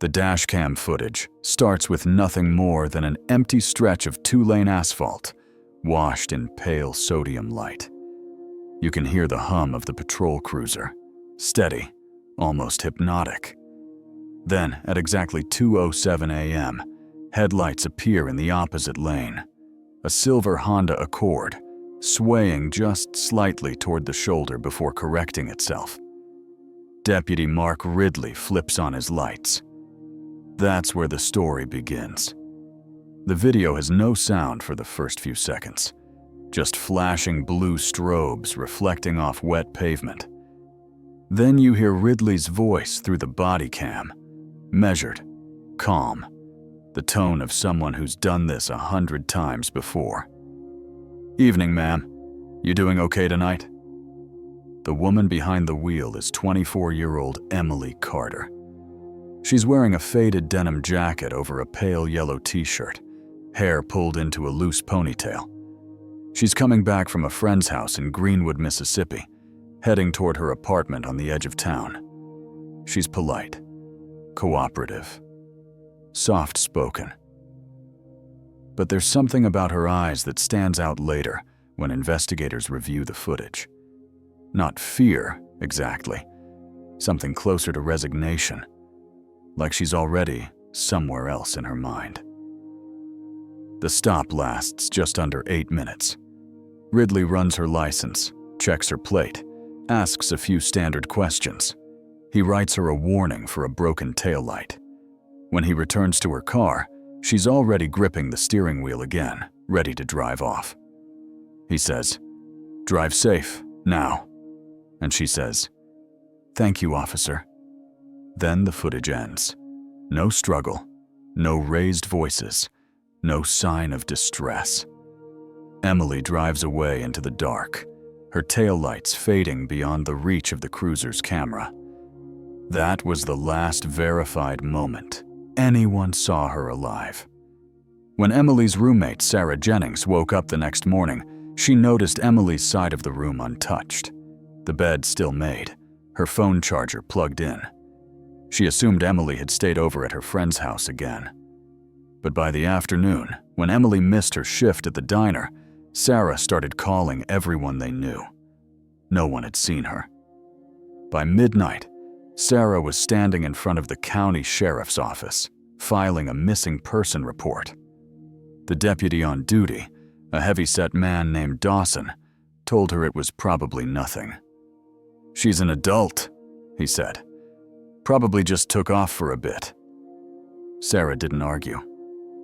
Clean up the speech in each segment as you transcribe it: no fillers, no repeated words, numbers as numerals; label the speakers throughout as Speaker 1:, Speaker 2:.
Speaker 1: The dashcam footage starts with nothing more than an empty stretch of two-lane asphalt, washed in pale sodium light. You can hear the hum of the patrol cruiser, steady, almost hypnotic. Then, at exactly 2:07 a.m., headlights appear in the opposite lane. A silver Honda Accord, swaying just slightly toward the shoulder before correcting itself. Deputy Mark Ridley flips on his lights. That's where the story begins. The video has no sound for the first few seconds, just flashing blue strobes reflecting off wet pavement. Then you hear Ridley's voice through the body cam, measured, calm, the tone of someone who's done this 100 times before. "Evening, ma'am. You doing okay tonight?" The woman behind the wheel is 24-year-old Emily Carter. She's wearing a faded denim jacket over a pale yellow t-shirt, hair pulled into a loose ponytail. She's coming back from a friend's house in Greenwood, Mississippi, heading toward her apartment on the edge of town. She's polite, cooperative, soft-spoken. But there's something about her eyes that stands out later when investigators review the footage. Not fear, exactly. Something closer to resignation. Like she's already somewhere else in her mind. The stop lasts just under 8 minutes. Ridley runs her license, checks her plate, asks a few standard questions. He writes her a warning for a broken taillight. When he returns to her car, she's already gripping the steering wheel again, ready to drive off. He says, "Drive safe, now." And she says, "Thank you, officer." Then the footage ends. No struggle, no raised voices, no sign of distress. Emily drives away into the dark, her taillights fading beyond the reach of the cruiser's camera. That was the last verified moment anyone saw her alive. When Emily's roommate, Sarah Jennings, woke up the next morning, she noticed Emily's side of the room untouched. The bed still made, her phone charger plugged in. She assumed Emily had stayed over at her friend's house again. But by the afternoon, when Emily missed her shift at the diner, Sarah started calling everyone they knew. No one had seen her. By midnight, Sarah was standing in front of the county sheriff's office, filing a missing person report. The deputy on duty, a heavy-set man named Dawson, told her it was probably nothing. "She's an adult," he said. "Probably just took off for a bit." Sarah didn't argue.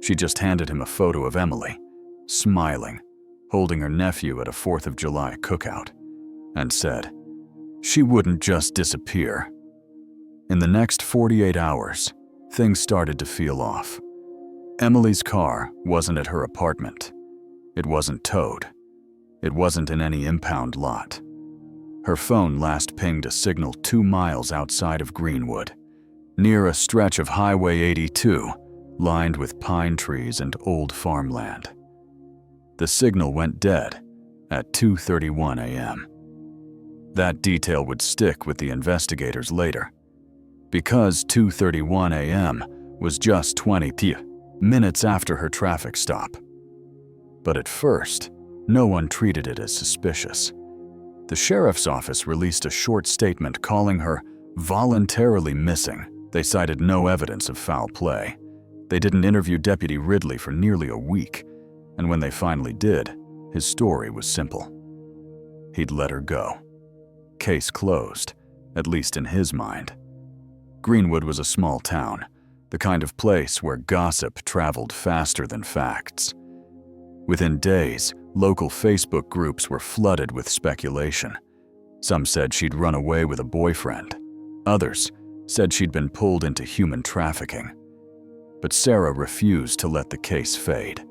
Speaker 1: She just handed him a photo of Emily, smiling, holding her nephew at a 4th of July cookout, and said, "She wouldn't just disappear." In the next 48 hours, things started to feel off. Emily's car wasn't at her apartment. It wasn't towed. It wasn't in any impound lot. Her phone last pinged a signal 2 miles outside of Greenwood, near a stretch of Highway 82, lined with pine trees and old farmland. The signal went dead at 2:31 a.m. That detail would stick with the investigators later, because 2:31 a.m. was just 20 minutes after her traffic stop. But at first, no one treated it as suspicious. The sheriff's office released a short statement calling her voluntarily missing. They cited no evidence of foul play. They didn't interview Deputy Ridley for nearly a week, and when they finally did, his story was simple. He'd let her go. Case closed, at least in his mind. Greenwood was a small town, the kind of place where gossip traveled faster than facts. Within days, local Facebook groups were flooded with speculation. Some said she'd run away with a boyfriend. Others said she'd been pulled into human trafficking. But Sarah refused to let the case fade.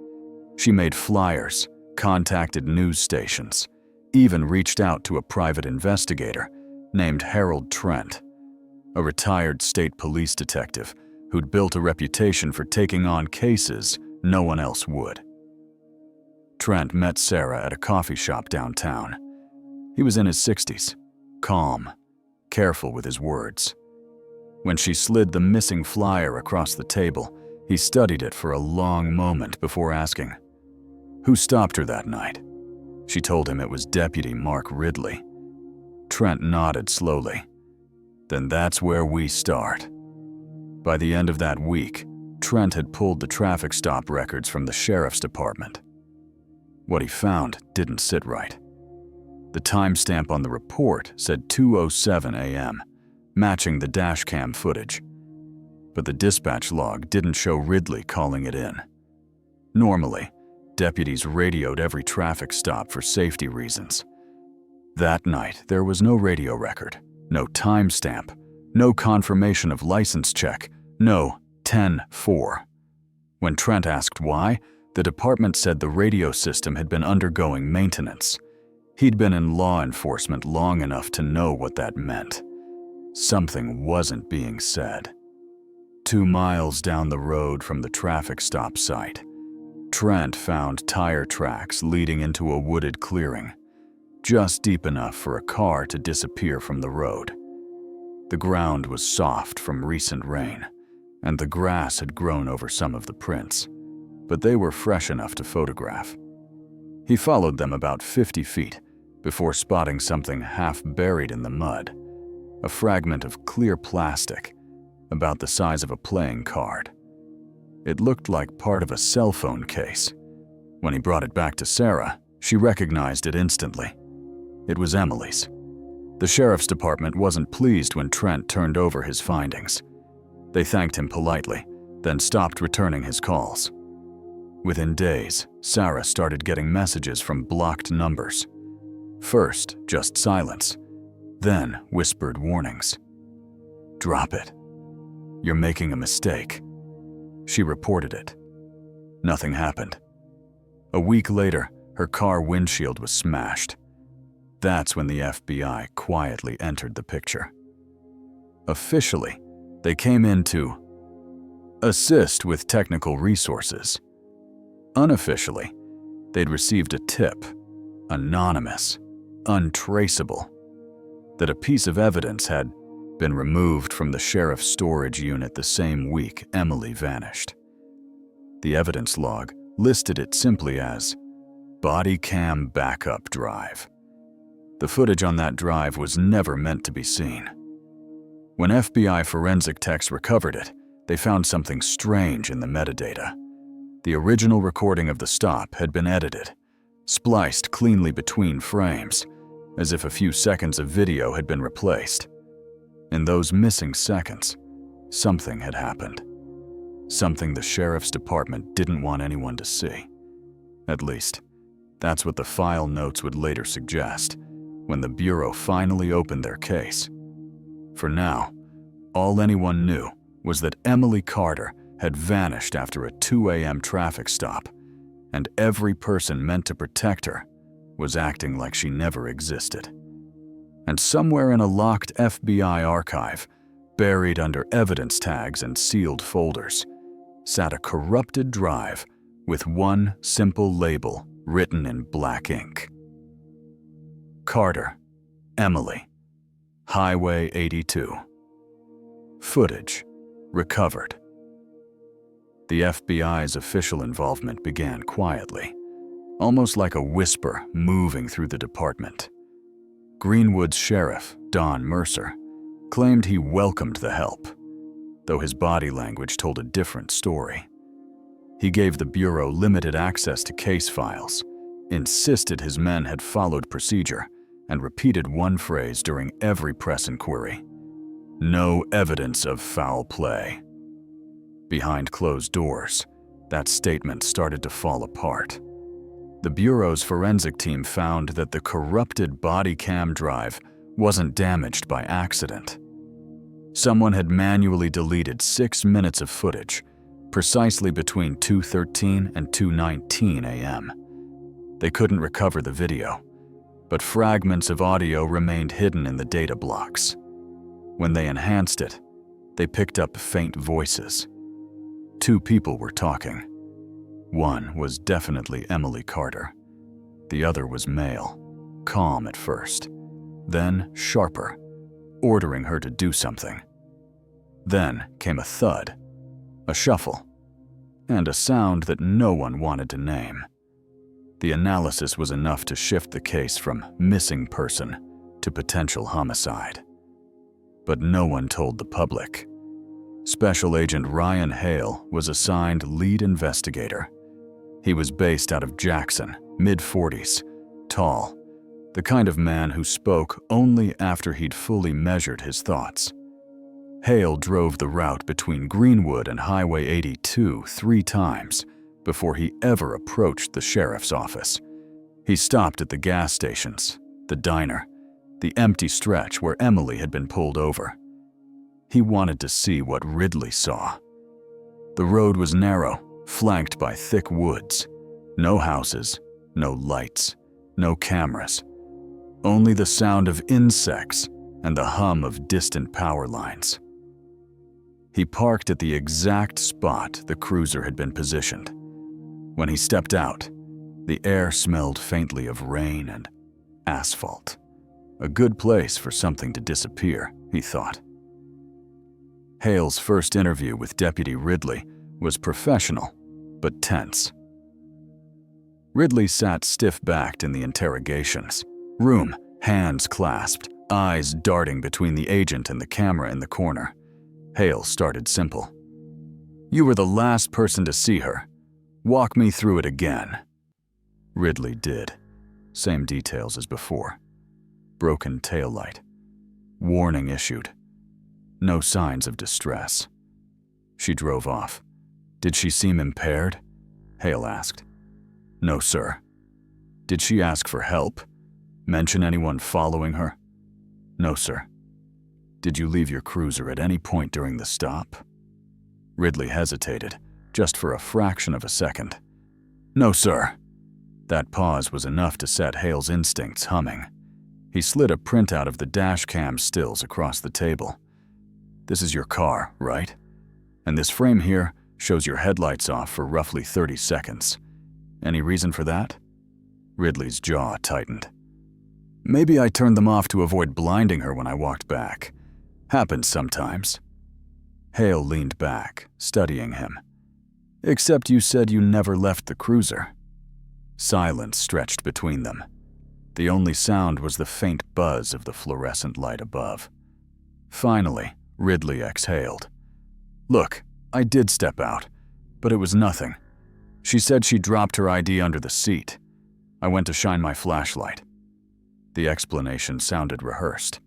Speaker 1: She made flyers, contacted news stations, even reached out to a private investigator named Harold Trent, a retired state police detective who'd built a reputation for taking on cases no one else would. Trent met Sarah at a coffee shop downtown. He was in his 60s, calm, careful with his words. When she slid the missing flyer across the table, he studied it for a long moment before asking, "Who stopped her that night?" She told him it was Deputy Mark Ridley. Trent nodded slowly. "Then that's where we start." By the end of that week, Trent had pulled the traffic stop records from the sheriff's department. What he found didn't sit right. The timestamp on the report said 2:07 a.m., matching the dashcam footage. But the dispatch log didn't show Ridley calling it in. Normally, deputies radioed every traffic stop for safety reasons. That night, there was no radio record, no timestamp, no confirmation of license check, no 10-4. When Trent asked why, the department said the radio system had been undergoing maintenance. He'd been in law enforcement long enough to know what that meant. Something wasn't being said. 2 miles down the road from the traffic stop site, Trent found tire tracks leading into a wooded clearing, just deep enough for a car to disappear from the road. The ground was soft from recent rain, and the grass had grown over some of the prints, but they were fresh enough to photograph. He followed them about 50 feet before spotting something half buried in the mud, a fragment of clear plastic about the size of a playing card. It looked like part of a cell phone case. When he brought it back to Sarah, she recognized it instantly. It was Emily's. The sheriff's department wasn't pleased when Trent turned over his findings. They thanked him politely, then stopped returning his calls. Within days, Sarah started getting messages from blocked numbers. First, just silence, then whispered warnings. "Drop it. You're making a mistake." She reported it. Nothing happened. A week later, her car windshield was smashed. That's when the FBI quietly entered the picture. Officially, they came in to assist with technical resources. Unofficially, they'd received a tip, anonymous, untraceable, that a piece of evidence had been removed from the sheriff's storage unit the same week Emily vanished. The evidence log listed it simply as body cam backup drive. The footage on that drive was never meant to be seen. When FBI forensic techs recovered it, they found something strange in the metadata. The original recording of the stop had been edited, spliced cleanly between frames, as if a few seconds of video had been replaced. In those missing seconds, something had happened. Something the sheriff's department didn't want anyone to see. At least, that's what the file notes would later suggest, when the Bureau finally opened their case. For now, all anyone knew was that Emily Carter had vanished after a 2 a.m. traffic stop, and every person meant to protect her was acting like she never existed. And somewhere in a locked FBI archive, buried under evidence tags and sealed folders, sat a corrupted drive with one simple label written in black ink. Carter, Emily, Highway 82. Footage recovered. The FBI's official involvement began quietly, almost like a whisper moving through the department. Greenwood's sheriff, Don Mercer, claimed he welcomed the help, though his body language told a different story. He gave the Bureau limited access to case files, insisted his men had followed procedure, and repeated one phrase during every press inquiry: "No evidence of foul play." Behind closed doors, that statement started to fall apart. The Bureau's forensic team found that the corrupted body cam drive wasn't damaged by accident. Someone had manually deleted 6 minutes of footage, precisely between 2:13 and 2:19 a.m. They couldn't recover the video, but fragments of audio remained hidden in the data blocks. When they enhanced it, they picked up faint voices. 2 people were talking. One was definitely Emily Carter. The other was male, calm at first, then sharper, ordering her to do something. Then came a thud, a shuffle, and a sound that no one wanted to name. The analysis was enough to shift the case from missing person to potential homicide. But no one told the public. Special Agent Ryan Hale was assigned lead investigator. He was based out of Jackson, mid-40s, tall, the kind of man who spoke only after he'd fully measured his thoughts. Hale drove the route between Greenwood and Highway 82 3 times before he ever approached the sheriff's office. He stopped at the gas stations, the diner, the empty stretch where Emily had been pulled over. He wanted to see what Ridley saw. The road was narrow, flanked by thick woods. No houses, no lights, no cameras. Only the sound of insects and the hum of distant power lines. He parked at the exact spot the cruiser had been positioned. When he stepped out, the air smelled faintly of rain and asphalt. A good place for something to disappear, he thought. Hale's first interview with Deputy Ridley was professional, but tense. Ridley sat stiff-backed in the interrogations room, hands clasped, eyes darting between the agent and the camera in the corner. Hale started simple. "You were the last person to see her. Walk me through it again." Ridley did. Same details as before. Broken taillight. Warning issued. No signs of distress. She drove off. "Did she seem impaired?" Hale asked. "No, sir." "Did she ask for help? Mention anyone following her?" "No, sir." "Did you leave your cruiser at any point during the stop?" Ridley hesitated, just for a fraction of a second. "No, sir." That pause was enough to set Hale's instincts humming. He slid a printout of the dash cam stills across the table. "This is your car, right? And this frame here shows your headlights off for roughly 30 seconds. Any reason for that?" Ridley's jaw tightened. "Maybe I turned them off to avoid blinding her when I walked back. Happens sometimes." Hale leaned back, studying him. "Except you said you never left the cruiser." Silence stretched between them. The only sound was the faint buzz of the fluorescent light above. Finally, Ridley exhaled. "Look, I did step out, but it was nothing. She said she dropped her ID under the seat. I went to shine my flashlight." The explanation sounded rehearsed.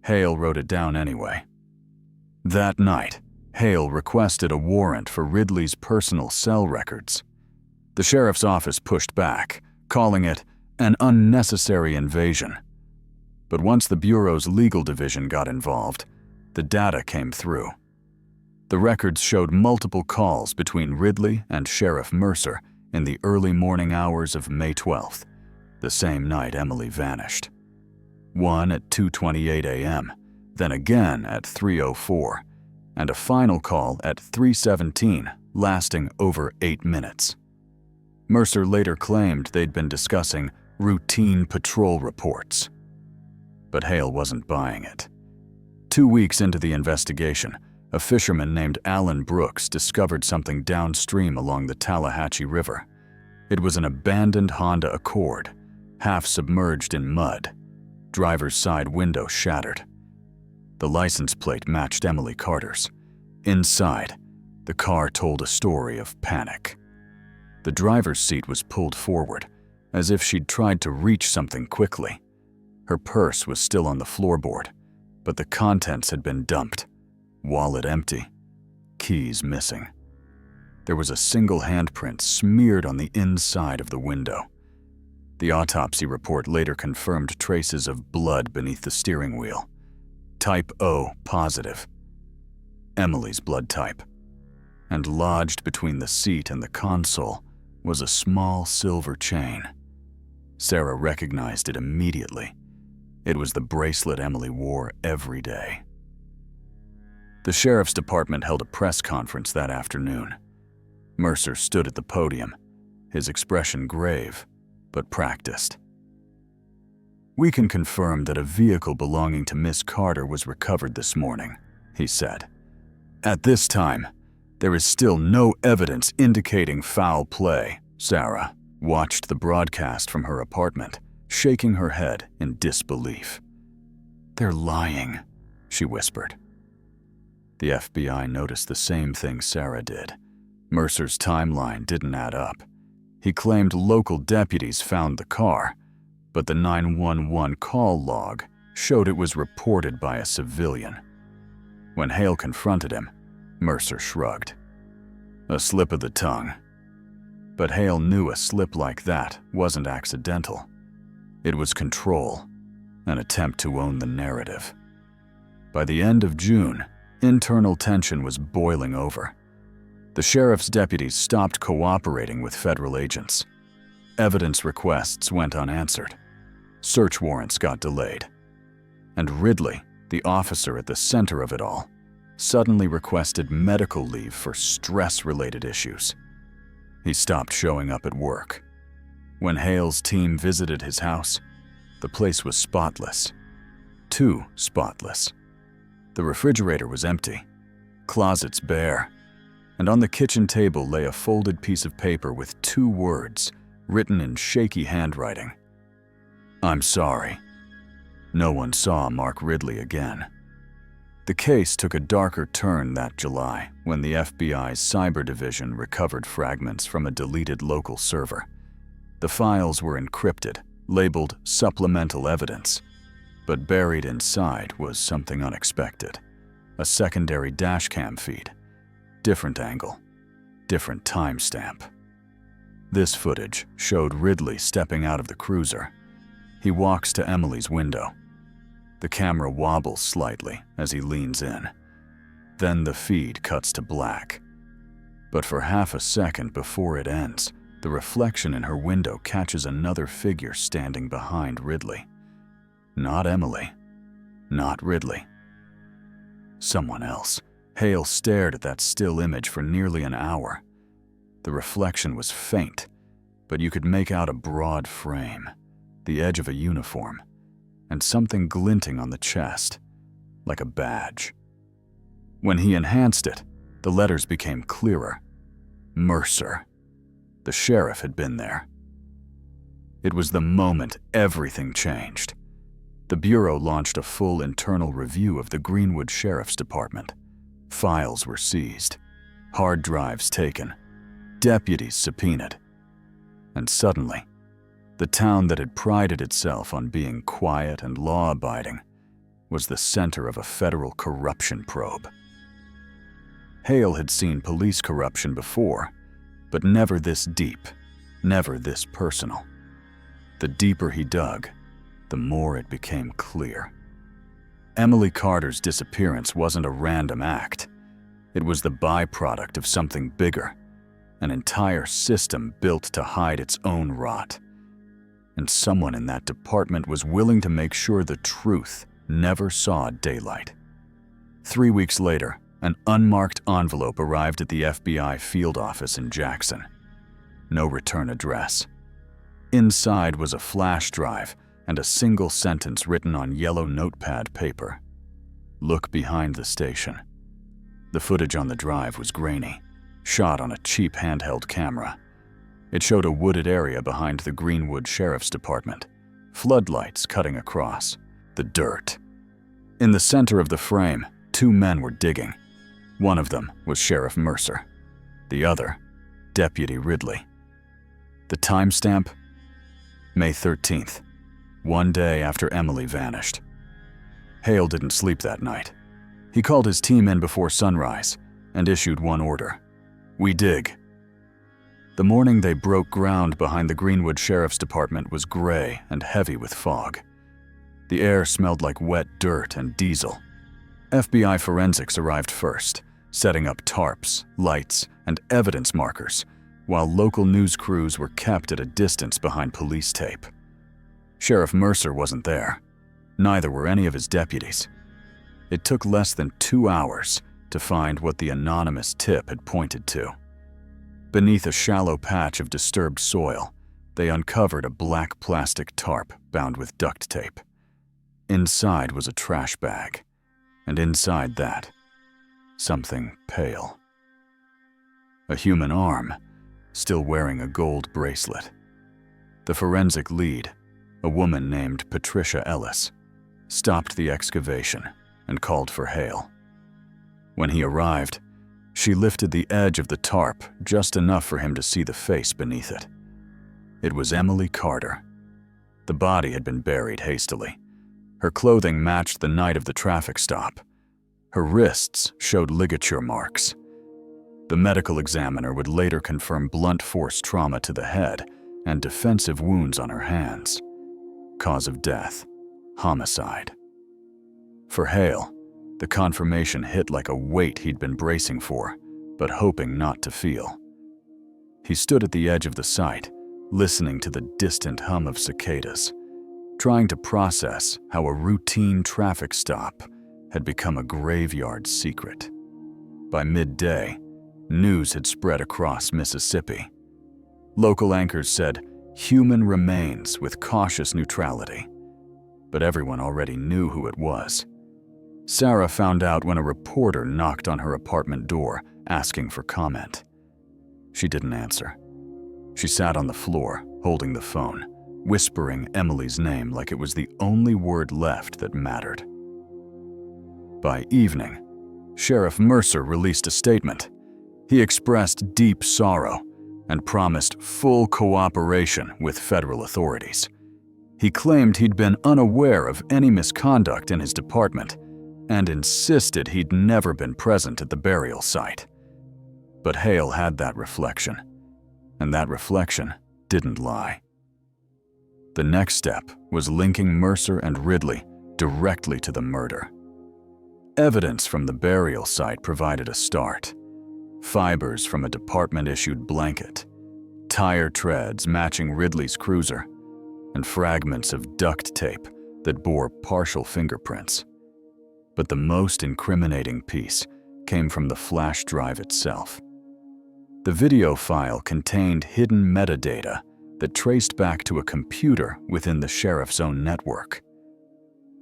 Speaker 1: Hale wrote it down anyway. That night, Hale requested a warrant for Ridley's personal cell records. The sheriff's office pushed back, calling it an unnecessary invasion. But once the Bureau's legal division got involved, the data came through. The records showed multiple calls between Ridley and Sheriff Mercer in the early morning hours of May 12th, the same night Emily vanished. One at 2:28 a.m., then again at 3:04, and a final call at 3:17, lasting over 8 minutes. Mercer later claimed they'd been discussing routine patrol reports. But Hale wasn't buying it. 2 weeks into the investigation, a fisherman named Alan Brooks discovered something downstream along the Tallahatchie River. It was an abandoned Honda Accord, half submerged in mud, driver's side window shattered. The license plate matched Emily Carter's. Inside, the car told a story of panic. The driver's seat was pulled forward, as if she'd tried to reach something quickly. Her purse was still on the floorboard, but the contents had been dumped. Wallet empty, keys missing. There was a single handprint smeared on the inside of the window. The autopsy report later confirmed traces of blood beneath the steering wheel. Type O positive. Emily's blood type. And lodged between the seat and the console was a small silver chain. Sarah recognized it immediately. It was the bracelet Emily wore every day. The sheriff's department held a press conference that afternoon. Mercer stood at the podium, his expression grave, but practiced. "We can confirm that a vehicle belonging to Miss Carter was recovered this morning," he said. At this time, there is still no evidence indicating foul play. Sarah watched the broadcast from her apartment, shaking her head in disbelief. "They're lying," she whispered. The FBI noticed the same thing Sarah did. Mercer's timeline didn't add up. He claimed local deputies found the car, but the 911 call log showed it was reported by a civilian. When Hale confronted him, Mercer shrugged. A slip of the tongue. But Hale knew a slip like that wasn't accidental. It was control, an attempt to own the narrative. By the end of June, internal tension was boiling over. The sheriff's deputies stopped cooperating with federal agents. Evidence requests went unanswered. Search warrants got delayed. And Ridley, the officer at the center of it all, suddenly requested medical leave for stress-related issues. He stopped showing up at work. When Hale's team visited his house, the place was spotless. Too spotless. The refrigerator was empty, closets bare, and on the kitchen table lay a folded piece of paper with 2 words written in shaky handwriting. "I'm sorry." No one saw Mark Ridley again. The case took a darker turn that July when the FBI's cyber division recovered fragments from a deleted local server. The files were encrypted, labeled supplemental evidence, but buried inside was something unexpected. A secondary dashcam feed. Different angle, different timestamp. This footage showed Ridley stepping out of the cruiser. He walks to Emily's window. The camera wobbles slightly as he leans in. Then the feed cuts to black. But for half a second before it ends, the reflection in her window catches another figure standing behind Ridley. Not Emily. Not Ridley. Someone else. Hale stared at that still image for nearly an hour. The reflection was faint, but you could make out a broad frame, the edge of a uniform, and something glinting on the chest, like a badge. When he enhanced it, the letters became clearer. Mercer. The sheriff had been there. It was the moment everything changed. The Bureau launched a full internal review of the Greenwood Sheriff's Department. Files were seized, hard drives taken, deputies subpoenaed. And suddenly, the town that had prided itself on being quiet and law-abiding was the center of a federal corruption probe. Hale had seen police corruption before, but never this deep, never this personal. The deeper he dug, the more it became clear. Emily Carter's disappearance wasn't a random act. It was the byproduct of something bigger, an entire system built to hide its own rot. And someone in that department was willing to make sure the truth never saw daylight. 3 weeks later, an unmarked envelope arrived at the FBI field office in Jackson. No return address. Inside was a flash drive and a single sentence written on yellow notepad paper. "Look behind the station." The footage on the drive was grainy, shot on a cheap handheld camera. It showed a wooded area behind the Greenwood Sheriff's Department, floodlights cutting across, the dirt. In the center of the frame, 2 men were digging. One of them was Sheriff Mercer. The other, Deputy Ridley. The timestamp? May 13th, 1 day after Emily vanished. Hale didn't sleep that night. He called his team in before sunrise and issued one order: "We dig." The morning they broke ground behind the Greenwood Sheriff's Department was gray and heavy with fog. The air smelled like wet dirt and diesel. FBI forensics arrived first, setting up tarps, lights, and evidence markers, while local news crews were kept at a distance behind police tape. Sheriff Mercer wasn't there. Neither were any of his deputies. It took less than 2 hours to find what the anonymous tip had pointed to. Beneath a shallow patch of disturbed soil, they uncovered a black plastic tarp bound with duct tape. Inside was a trash bag, and inside that, something pale. A human arm, still wearing a gold bracelet. The forensic lead, a woman named Patricia Ellis, stopped the excavation and called for Hale. When he arrived, she lifted the edge of the tarp just enough for him to see the face beneath it. It was Emily Carter. The body had been buried hastily. Her clothing matched the night of the traffic stop. Her wrists showed ligature marks. The medical examiner would later confirm blunt force trauma to the head and defensive wounds on her hands. Cause of death: homicide. For Hale, the confirmation hit like a weight he'd been bracing for, but hoping not to feel. He stood at the edge of the site, listening to the distant hum of cicadas, trying to process how a routine traffic stop had become a graveyard secret. By midday, news had spread across Mississippi. Local anchors said, "Human remains with cautious neutrality." But everyone already knew who it was. Sarah found out when a reporter knocked on her apartment door, asking for comment. She didn't answer. She sat on the floor, holding the phone, whispering Emily's name like it was the only word left that mattered. By evening, Sheriff Mercer released a statement. He expressed deep sorrow and promised full cooperation with federal authorities. He claimed he'd been unaware of any misconduct in his department and insisted he'd never been present at the burial site. But Hale had that reflection, and that reflection didn't lie. The next step was linking Mercer and Ridley directly to the murder. Evidence from the burial site provided a start. Fibers from a department-issued blanket, tire treads matching Ridley's cruiser, and fragments of duct tape that bore partial fingerprints. But the most incriminating piece came from the flash drive itself. The video file contained hidden metadata that traced back to a computer within the sheriff's own network.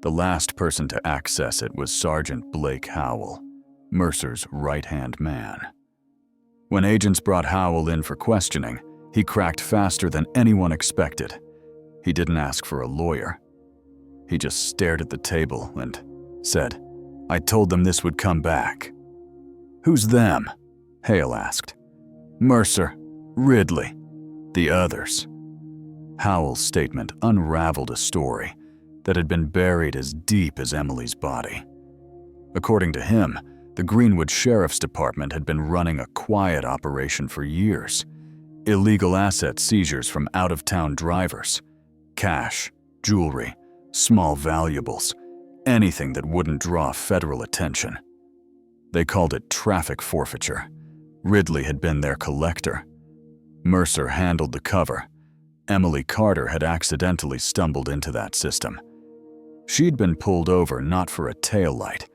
Speaker 1: The last person to access it was Sergeant Blake Howell, Mercer's right-hand man. When agents brought Howell in for questioning, he cracked faster than anyone expected. He didn't ask for a lawyer. He just stared at the table and said, "I told them this would come back." "Who's them?" Hale asked. "Mercer, Ridley, the others." Howell's statement unraveled a story that had been buried as deep as Emily's body. According to him, the Greenwood Sheriff's Department had been running a quiet operation for years. Illegal asset seizures from out-of-town drivers, cash, jewelry, small valuables, anything that wouldn't draw federal attention. They called it traffic forfeiture. Ridley had been their collector. Mercer handled the cover. Emily Carter had accidentally stumbled into that system. She'd been pulled over not for a taillight,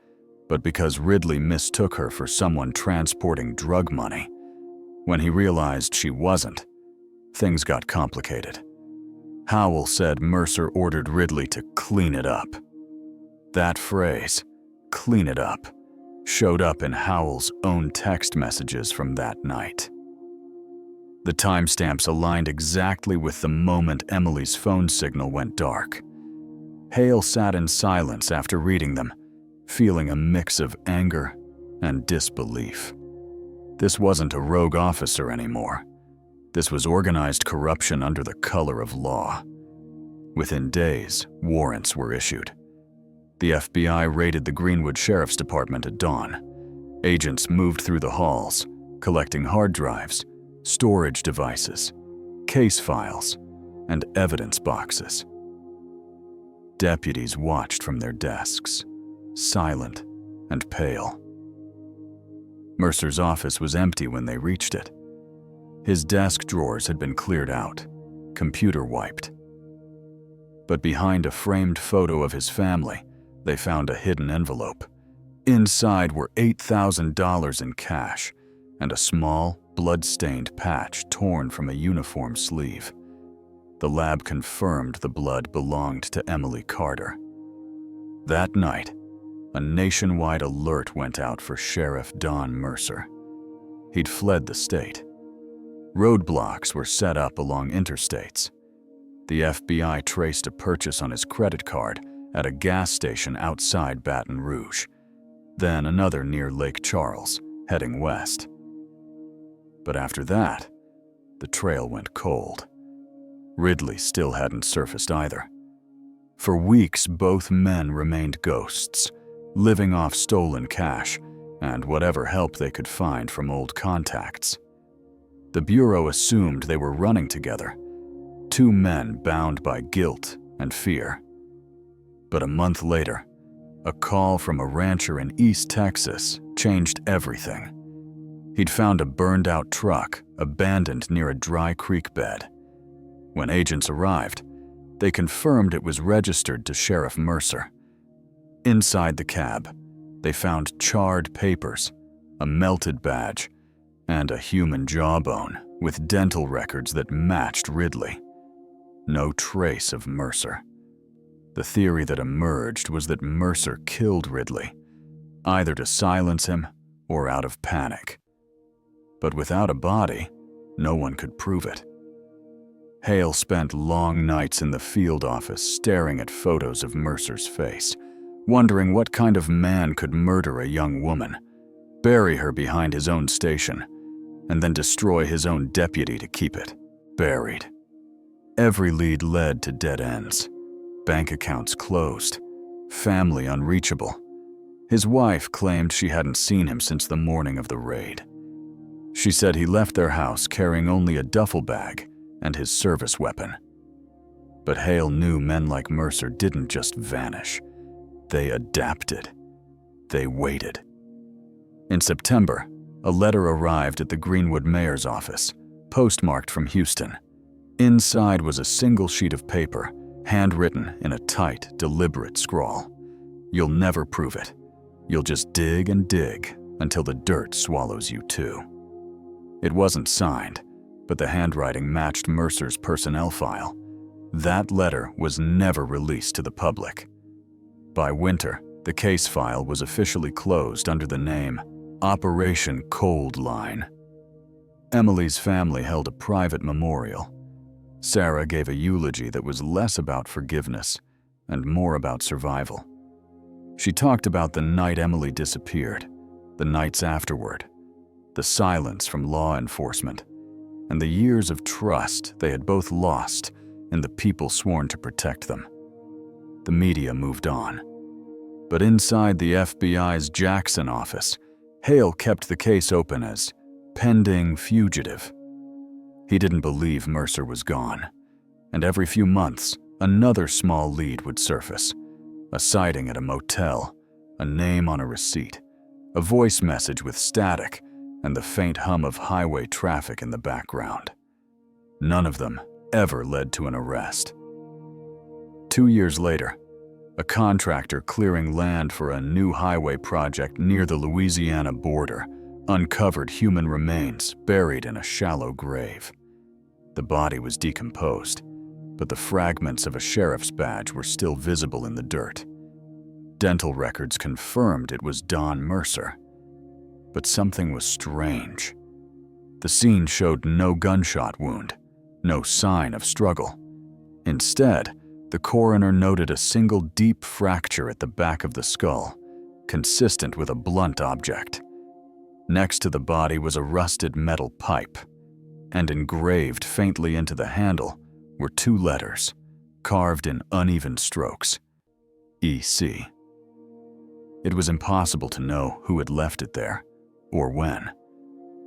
Speaker 1: but because Ridley mistook her for someone transporting drug money. When he realized she wasn't, things got complicated. Howell said Mercer ordered Ridley to clean it up. That phrase, "clean it up," showed up in Howell's own text messages from that night. The timestamps aligned exactly with the moment Emily's phone signal went dark. Hale sat in silence after reading them, feeling a mix of anger and disbelief. This wasn't a rogue officer anymore. This was organized corruption under the color of law. Within days, warrants were issued. The FBI raided the Greenwood Sheriff's Department at dawn. Agents moved through the halls, collecting hard drives, storage devices, case files, and evidence boxes. Deputies watched from their desks, silent and pale. Mercer's office was empty when they reached it. His desk drawers had been cleared out, computer wiped. But behind a framed photo of his family, they found a hidden envelope. Inside were $8,000 in cash and a small, blood-stained patch torn from a uniform sleeve. The lab confirmed the blood belonged to Emily Carter. That night, a nationwide alert went out for Sheriff Don Mercer. He'd fled the state. Roadblocks were set up along interstates. The FBI traced a purchase on his credit card at a gas station outside Baton Rouge, then another near Lake Charles, heading west. But after that, the trail went cold. Ridley still hadn't surfaced either. For weeks, both men remained ghosts, living off stolen cash and whatever help they could find from old contacts. The Bureau assumed they were running together, two men bound by guilt and fear. But a month later, a call from a rancher in East Texas changed everything. He'd found a burned-out truck abandoned near a dry creek bed. When agents arrived, they confirmed it was registered to Sheriff Mercer. Inside the cab, they found charred papers, a melted badge, and a human jawbone with dental records that matched Ridley. No trace of Mercer. The theory that emerged was that Mercer killed Ridley, either to silence him or out of panic. But without a body, no one could prove it. Hale spent long nights in the field office staring at photos of Mercer's face, wondering what kind of man could murder a young woman, bury her behind his own station, and then destroy his own deputy to keep it buried. Every lead led to dead ends. Bank accounts closed, family unreachable. His wife claimed she hadn't seen him since the morning of the raid. She said he left their house carrying only a duffel bag and his service weapon. But Hale knew men like Mercer didn't just vanish. They adapted. They waited. In September, a letter arrived at the Greenwood mayor's office, postmarked from Houston. Inside was a single sheet of paper, handwritten in a tight, deliberate scrawl. You'll never prove it. You'll just dig and dig until the dirt swallows you too. It wasn't signed, but the handwriting matched Mercer's personnel file. That letter was never released to the public. By winter, the case file was officially closed under the name Operation Cold Line. Emily's family held a private memorial. Sarah gave a eulogy that was less about forgiveness and more about survival. She talked about the night Emily disappeared, the nights afterward, the silence from law enforcement, and the years of trust they had both lost in the people sworn to protect them. The media moved on. But inside the FBI's Jackson office, Hale kept the case open as pending fugitive. He didn't believe Mercer was gone, and every few months, another small lead would surface. A sighting at a motel, a name on a receipt, a voice message with static, and the faint hum of highway traffic in the background. None of them ever led to an arrest. 2 years later, a contractor clearing land for a new highway project near the Louisiana border uncovered human remains buried in a shallow grave. The body was decomposed, but the fragments of a sheriff's badge were still visible in the dirt. Dental records confirmed it was Don Mercer. But something was strange. The scene showed no gunshot wound, no sign of struggle. Instead, the coroner noted a single deep fracture at the back of the skull, consistent with a blunt object. Next to the body was a rusted metal pipe, and engraved faintly into the handle were 2 letters, carved in uneven strokes, EC. It was impossible to know who had left it there, or when.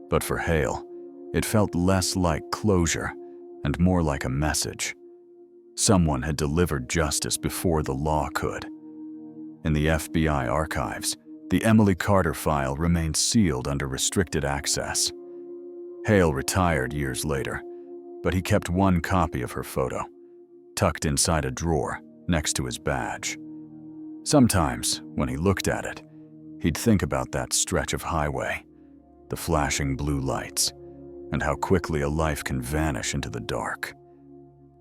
Speaker 1: But for Hale, it felt less like closure and more like a message. Someone had delivered justice before the law could. In the FBI archives, the Emily Carter file remained sealed under restricted access. Hale retired years later, but he kept one copy of her photo, tucked inside a drawer next to his badge. Sometimes, when he looked at it, he'd think about that stretch of highway, the flashing blue lights, and how quickly a life can vanish into the dark.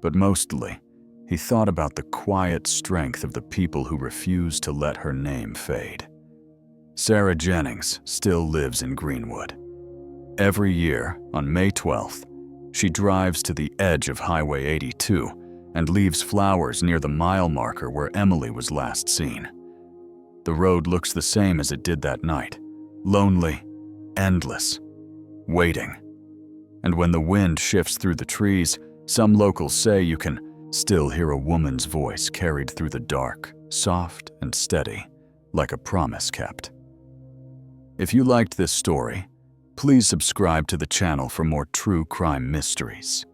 Speaker 1: But mostly, he thought about the quiet strength of the people who refused to let her name fade. Sarah Jennings still lives in Greenwood. Every year, on May 12th, she drives to the edge of Highway 82 and leaves flowers near the mile marker where Emily was last seen. The road looks the same as it did that night, lonely, endless, waiting. And when the wind shifts through the trees, some locals say you can still hear a woman's voice carried through the dark, soft and steady, like a promise kept. If you liked this story, please subscribe to the channel for more true crime mysteries.